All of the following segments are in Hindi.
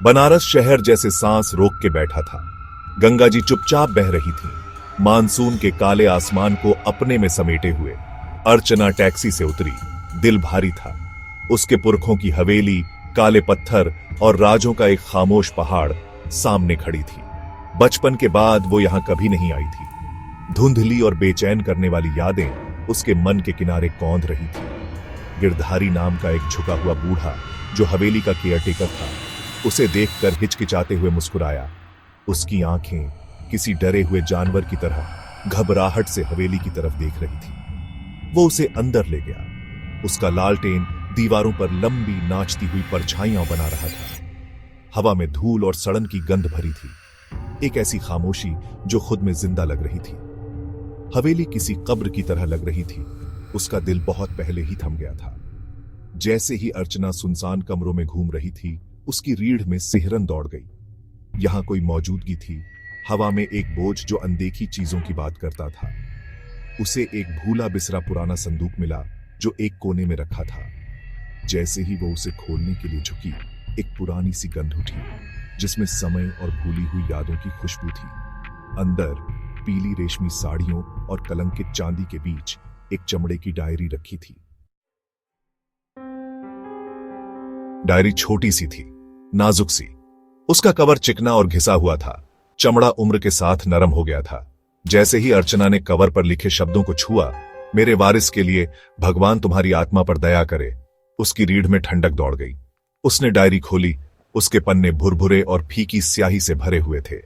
बनारस शहर जैसे सांस रोक के बैठा था। गंगा जी चुपचाप बह रही थी, मानसून के काले आसमान को अपने में समेटे हुए। अर्चना टैक्सी से उतरी, दिल भारी था। उसके पुरखों की हवेली, काले पत्थर और राजों का एक खामोश पहाड़ सामने खड़ी थी। बचपन के बाद वो यहां कभी नहीं आई थी। धुंधली और बेचैन करने वाली यादें उसके मन के किनारे कौंध रही थी। गिरधारी नाम का एक झुका हुआ बूढ़ा जो हवेली का केयरटेकर था, उसे देखकर हिचकिचाते हुए मुस्कुराया। उसकी आंखें किसी डरे हुए जानवर की तरह घबराहट से हवेली की तरफ देख रही थी। वो उसे अंदर ले गया। उसका लालटेन दीवारों पर लंबी नाचती हुई परछाइयां बना रहा था। हवा में धूल और सड़न की गंध भरी थी, एक ऐसी खामोशी जो खुद में जिंदा लग रही थी। हवेली किसी कब्र की तरह लग रही थी। उसका दिल बहुत पहले ही थम गया था। जैसे ही अर्चना सुनसान कमरों में घूम रही थी, उसकी रीढ़ में सिहरन दौड़ गई। यहां कोई मौजूदगी थी, हवा में एक बोझ जो अनदेखी चीजों की बात करता था। उसे एक भूला बिसरा पुराना संदूक मिला जो एक कोने में रखा था। जैसे ही वो उसे खोलने के लिए झुकी, एक पुरानी सी गंध उठी जिसमें समय और भूली हुई यादों की खुशबू थी। अंदर पीली रेशमी साड़ियों और कलंकित चांदी के बीच एक चमड़े की डायरी रखी थी। डायरी छोटी सी थी, नाजुक सी। उसका कवर चिकना और घिसा हुआ था। चमड़ा उम्र के साथ नरम हो गया था। जैसे ही अर्चना ने कवर पर लिखे शब्दों को छुआ, मेरे वारिस के लिए भगवान तुम्हारी आत्मा पर दया करे, उसकी रीढ़ में ठंडक दौड़ गई। उसने डायरी खोली। उसके पन्ने भुरभुरे और फीकी स्याही से भरे हुए थे।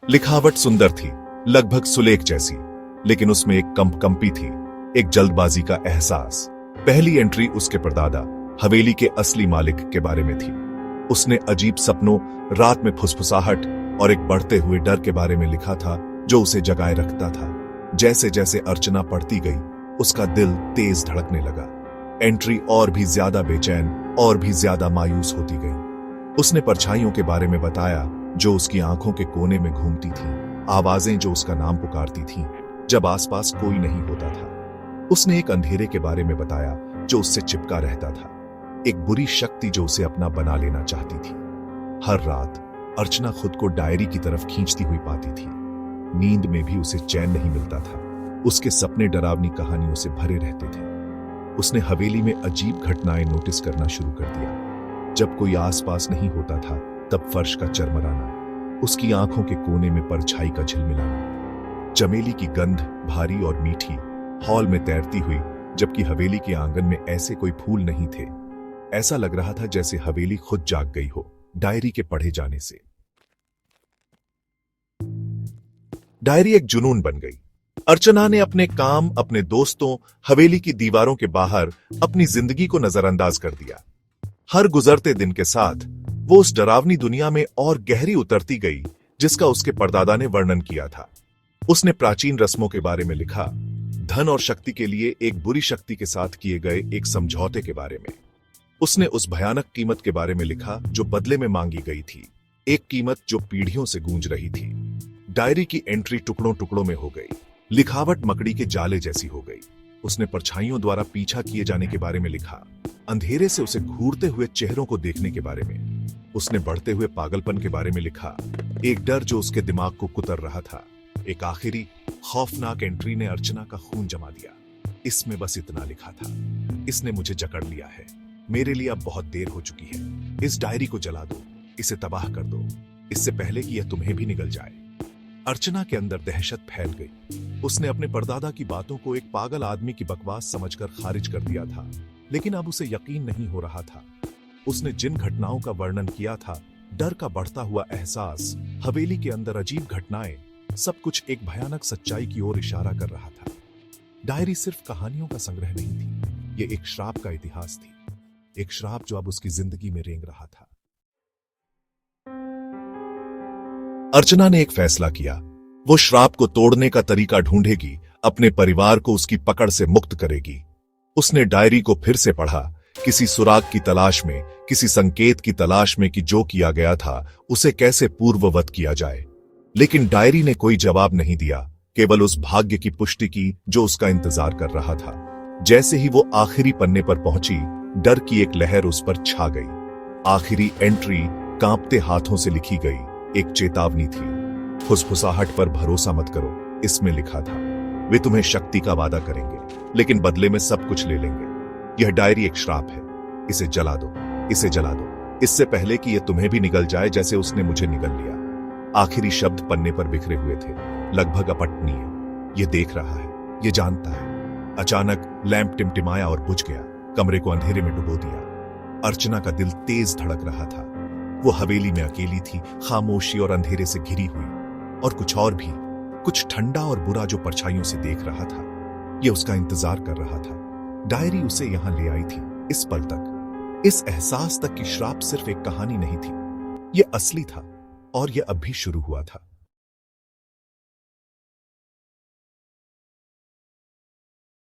लिखावट सुंदर थी, लगभग सुलेख जैसी, लेकिन उसमें एक कंपी थी, एक जल्दबाजी का एहसास। पहली एंट्री उसके परदादा, हवेली के असली मालिक के बारे में थी। उसने अजीब सपनों, रात में फुसफुसाहट और एक बढ़ते हुए डर के बारे में लिखा था जो उसे जगाए रखता था। जैसे जैसे अर्चना पढ़ती गई, उसका दिल तेज धड़कने लगा। एंट्री और भी ज्यादा बेचैन और भी ज्यादा मायूस होती गई। उसने परछाइयों के बारे में बताया जो उसकी आंखों के कोने में घूमती थीं, आवाजें जो उसका नाम पुकारती थीं जब आसपास कोई नहीं होता था। उसने एक अंधेरे के बारे में बताया जो उससे चिपका रहता था, एक बुरी शक्ति जो उसे अपना बना लेना चाहती थी। हर रात अर्चना खुद को डायरी की तरफ खींचती हुई पाती थी। नींद में भी उसे चैन नहीं मिलता था। उसके सपने डरावनी कहानियों से भरे रहते थे। उसने हवेली में अजीब घटनाएं नोटिस करना शुरू कर दिया। जब कोई आसपास नहीं होता था, तब फर्श का चरमराना, उसकी आंखों के कोने में परछाई का झिलमिलाना, चमेली की गंध भारी और मीठी हॉल में तैरती हुई, जबकि हवेली के आंगन में ऐसे कोई फूल नहीं थे। ऐसा लग रहा था जैसे हवेली खुद जाग गई हो डायरी के पढ़े जाने से। डायरी एक जुनून बन गई। अर्चना ने अपने काम, अपने दोस्तों, हवेली की दीवारों के बाहर अपनी जिंदगी को नजरअंदाज कर दिया। हर गुजरते दिन के साथ वो उस डरावनी दुनिया में और गहरी उतरती गई जिसका उसके परदादा ने वर्णन किया था। उसने प्राचीन रस्मों के बारे में लिखा, धन और शक्ति के लिए एक बुरी शक्ति के साथ किए गए एक समझौते के बारे में। उसने उस भयानक कीमत के बारे में लिखा जो बदले में मांगी गई थी, एक कीमत जो पीढ़ियों से गूंज रही थी। डायरी की एंट्री टुकड़ों टुकड़ों में हो गई, लिखावट मकड़ी के जाले जैसी हो गई। उसने परछाइयों द्वारा पीछा किए जाने के बारे में लिखा, अंधेरे से उसे घूरते हुए चेहरों को देखने के बारे में। उसने बढ़ते हुए पागलपन के बारे में लिखा, एक डर जो उसके दिमाग को कुतर रहा था। एक आखिरी खौफनाक एंट्री ने अर्चना का खून जमा दिया। इसमें बस इतना लिखा था, इसने मुझे जकड़ लिया है, मेरे लिए अब बहुत देर हो चुकी है। इस डायरी को जला दो, इसे तबाह कर दो, इससे पहले कि यह तुम्हें भी निगल जाए। अर्चना के अंदर दहशत फैल गई। उसने अपने परदादा की बातों को एक पागल आदमी की बकवास समझकर खारिज कर दिया था, लेकिन अब उसे यकीन नहीं हो रहा था। उसने जिन घटनाओं का वर्णन किया था, डर का बढ़ता हुआ एहसास, हवेली के अंदर अजीब घटनाएं, सब कुछ एक भयानक सच्चाई की ओर इशारा कर रहा था। डायरी सिर्फ कहानियों का संग्रह नहीं थी, ये एक श्राप का इतिहास थी, एक श्राप जो अब उसकी जिंदगी में रेंग रहा था। अर्चना ने एक फैसला किया, वो श्राप को तोड़ने का तरीका ढूंढेगी, अपने परिवार को उसकी पकड़ से मुक्त करेगी। उसने डायरी को फिर से पढ़ा, किसी सुराग की तलाश में, किसी संकेत की तलाश में कि जो किया गया था उसे कैसे पूर्ववत किया जाए। लेकिन डायरी ने कोई जवाब नहीं दिया, केवल उस भाग्य की पुष्टि की जो उसका इंतजार कर रहा था। जैसे ही वो आखिरी पन्ने पर पहुंची, डर की एक लहर उस पर छा गई। आखिरी एंट्री कांपते हाथों से लिखी गई एक चेतावनी थी। फुसफुसाहट पर भरोसा मत करो, इसमें लिखा था। वे तुम्हें शक्ति का वादा करेंगे, लेकिन बदले में सब कुछ ले लेंगे। यह डायरी एक श्राप है। इसे जला दो, इसे जला दो, इससे पहले कि यह तुम्हें भी निगल जाए जैसे उसने मुझे निगल लिया। आखिरी शब्द पन्ने पर बिखरे हुए थे, लगभग अपठनीय। यह देख रहा है, यह जानता है। अचानक लैंप टिमटिमाया और बुझ गया, कमरे को अंधेरे में डुबो दिया। अर्चना का दिल तेज धड़क रहा था। वो हवेली में अकेली थी, खामोशी और अंधेरे से घिरी हुई। और कुछ और भी, कुछ ठंडा और बुरा जो परछाइयों से देख रहा था। यह उसका इंतजार कर रहा था। डायरी उसे यहां ले आई थी, इस पल तक, इस एहसास तक कि श्राप सिर्फ एक कहानी नहीं थी, यह असली था और यह अब भी शुरू हुआ था।